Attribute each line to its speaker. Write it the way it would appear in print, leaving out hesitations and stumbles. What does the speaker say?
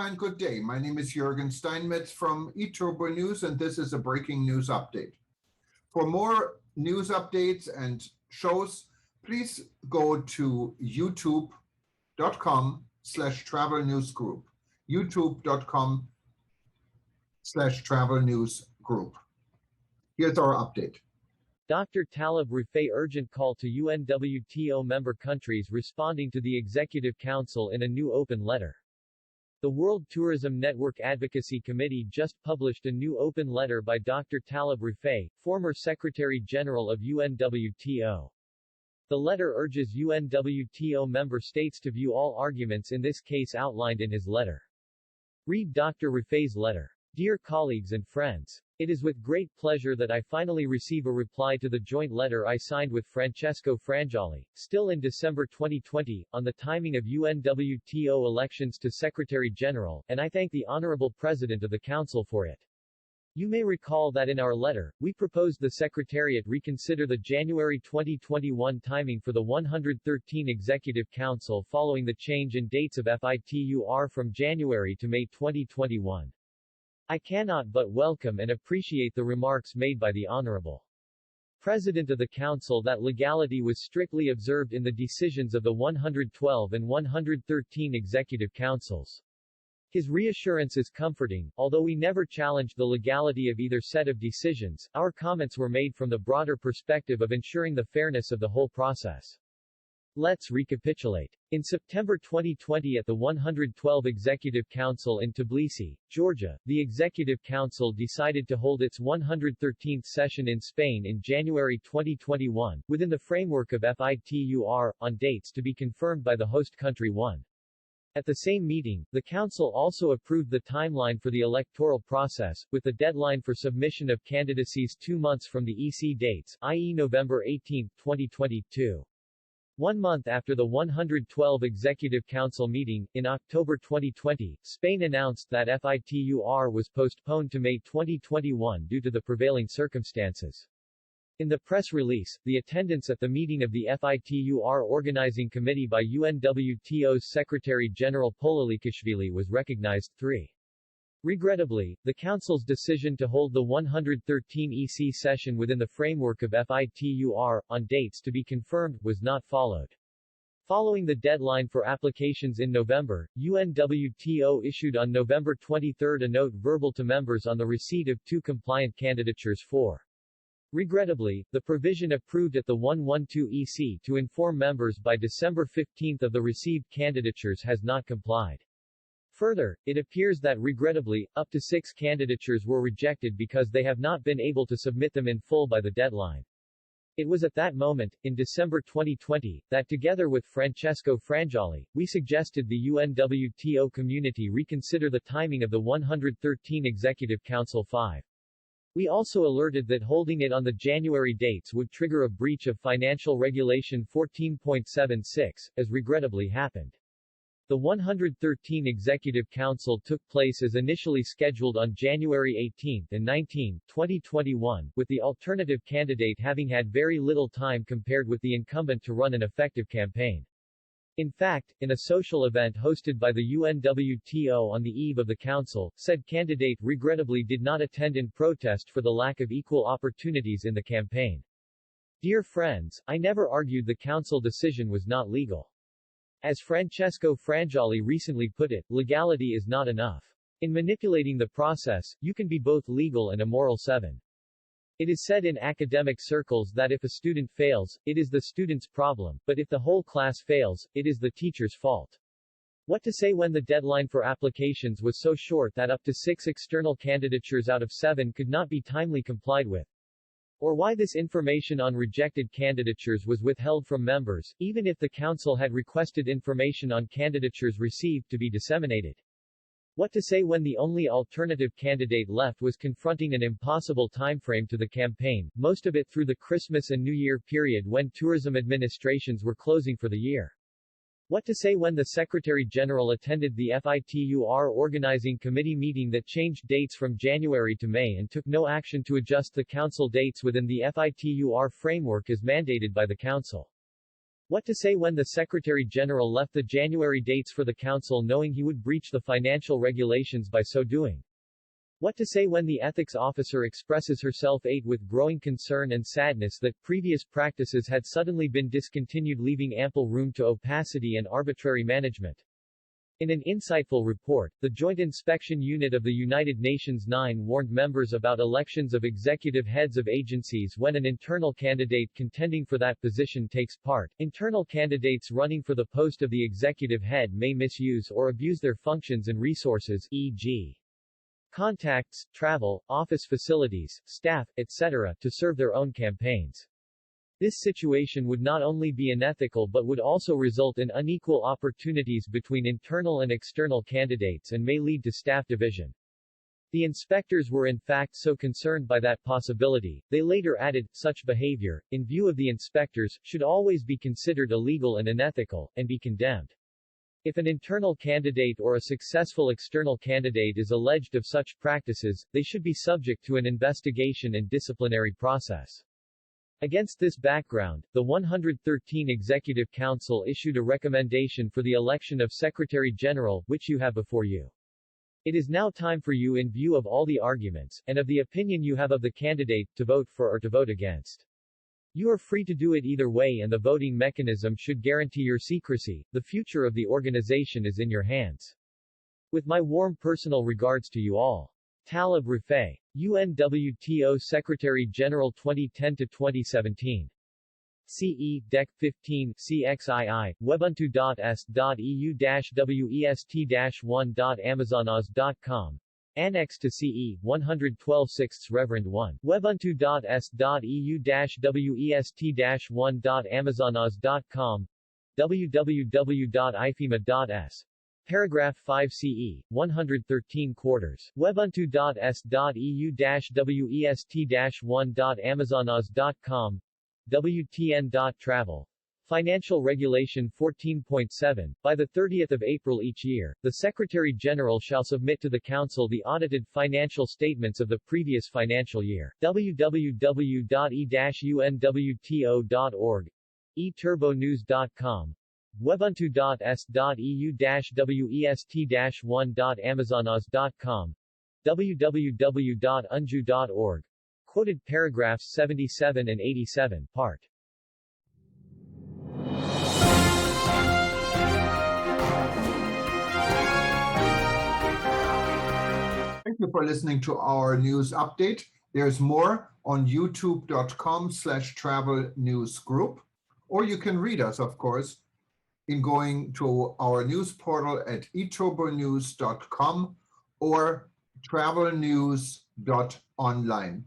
Speaker 1: and good day. My name is Jürgen Steinmetz from eTurboNews, and this is a breaking news update. For more news updates and shows, please go to youtube.com/travel news group. youtube.com/travel news group. Here's our update.
Speaker 2: Dr. Taleb Rifai urgent call to UNWTO member countries responding to the Executive Council in a new open letter. The World Tourism Network Advocacy Committee just published a new open letter by Dr. Taleb Rifai, former Secretary General of UNWTO. The letter urges UNWTO member states to view all arguments in this case outlined in his letter. Read Dr. Rifai's letter. Dear colleagues and friends, it is with great pleasure that I finally receive a reply to the joint letter I signed with Francesco Frangioli, still in December 2020, on the timing of UNWTO elections to Secretary General, and I thank the Honorable President of the Council for it. You may recall that in our letter, we proposed the Secretariat reconsider the January 2021 timing for the 113 Executive Council following the change in dates of FITUR from January to May 2021. I cannot but welcome and appreciate the remarks made by the Honorable President of the Council that legality was strictly observed in the decisions of the 112 and 113 Executive Councils. His reassurance is comforting. Although we never challenged the legality of either set of decisions, our comments were made from the broader perspective of ensuring the fairness of the whole process. Let's recapitulate. In September 2020 at the 112 Executive Council in Tbilisi, Georgia, the Executive Council decided to hold its 113th session in Spain in January 2021, within the framework of FITUR, on dates to be confirmed by the host country 1. At the same meeting, the Council also approved the timeline for the electoral process, with the deadline for submission of candidacies 2 months from the EC dates, i.e. November 18, 2022. 1 month after the 112 Executive Council meeting, in October 2020, Spain announced that FITUR was postponed to May 2021 due to the prevailing circumstances. In the press release, the attendance at the meeting of the FITUR Organizing Committee by UNWTO's Secretary General Pololikashvili was recognized. 3. Regrettably, the Council's decision to hold the 113 EC session within the framework of FITUR, on dates to be confirmed, was not followed. Following the deadline for applications in November, UNWTO issued on November 23 a note verbal to members on the receipt of 2 compliant candidatures for. Regrettably, the provision approved at the 112 EC to inform members by December 15 of the received candidatures has not complied. Further, it appears that regrettably, up to 6 candidatures were rejected because they have not been able to submit them in full by the deadline. It was at that moment, in December 2020, that together with Francesco Frangioli, we suggested the UNWTO community reconsider the timing of the 113 Executive Council 5. We also alerted that holding it on the January dates would trigger a breach of Financial Regulation 14.76, as regrettably happened. The 113 Executive Council took place as initially scheduled on January 18 and 19, 2021, with the alternative candidate having had very little time compared with the incumbent to run an effective campaign. In fact, in a social event hosted by the UNWTO on the eve of the Council, said candidate regrettably did not attend in protest for the lack of equal opportunities in the campaign. Dear friends, I never argued the Council decision was not legal. As Francesco Frangioli recently put it, legality is not enough. In manipulating the process, you can be both legal and immoral. 7. It is said in academic circles that if a student fails, it is the student's problem, but if the whole class fails, it is the teacher's fault. What to say when the deadline for applications was so short that up to 6 external candidatures out of 7 could not be timely complied with? Or why this information on rejected candidatures was withheld from members, even if the Council had requested information on candidatures received to be disseminated. What to say when the only alternative candidate left was confronting an impossible timeframe to the campaign, most of it through the Christmas and New Year period when tourism administrations were closing for the year. What to say when the Secretary General attended the FITUR Organizing Committee meeting that changed dates from January to May and took no action to adjust the Council dates within the FITUR framework as mandated by the Council? What to say when the Secretary General left the January dates for the Council knowing he would breach the financial regulations by so doing? What to say when the ethics officer expresses herself with growing concern and sadness that previous practices had suddenly been discontinued, leaving ample room to opacity and arbitrary management? In an insightful report, the Joint Inspection Unit of the United Nations 9 warned members about elections of executive heads of agencies when an internal candidate contending for that position takes part. Internal candidates running for the post of the executive head may misuse or abuse their functions and resources, e.g. contacts, travel, office facilities, staff, etc., to serve their own campaigns. This situation would not only be unethical but would also result in unequal opportunities between internal and external candidates and may lead to staff division. The inspectors were in fact so concerned by that possibility, they later added, such behavior, in view of the inspectors, should always be considered illegal and unethical, and be condemned. If an internal candidate or a successful external candidate is alleged of such practices, they should be subject to an investigation and disciplinary process. Against this background, the 113 Executive Council issued a recommendation for the election of Secretary General, which you have before you. It is now time for you, in view of all the arguments, and of the opinion you have of the candidate, to vote for or to vote against. You are free to do it either way, and the voting mechanism should guarantee your secrecy. The future of the organization is in your hands. With my warm personal regards to you all. Taleb Rifai, UNWTO Secretary General 2010-2017. CE, Dec. 15, CXII, webunto.s.eu-west-1.amazonas.com. Annex to CE, 112 6 Reverend 1. webunto.s.eu-west-1.amazonas.com. www.ifema.s. Paragraph 5 CE, 113 quarters. webunto.s.eu-west-1.amazonas.com. wtn.travel. Financial Regulation 14.7. By the 30th of April each year, the Secretary General shall submit to the Council the audited financial statements of the previous financial year. www.e-unwto.org. eTurboNews.com. webunto.s.eu-west-1.amazonas.com. www.unju.org. Quoted paragraphs 77 and 87, part.
Speaker 1: Thank you for listening to our news update. There's more on youtube.com/travel news group, or you can read us, of course, in going to our news portal at eTurboNews.com or travelnews.online.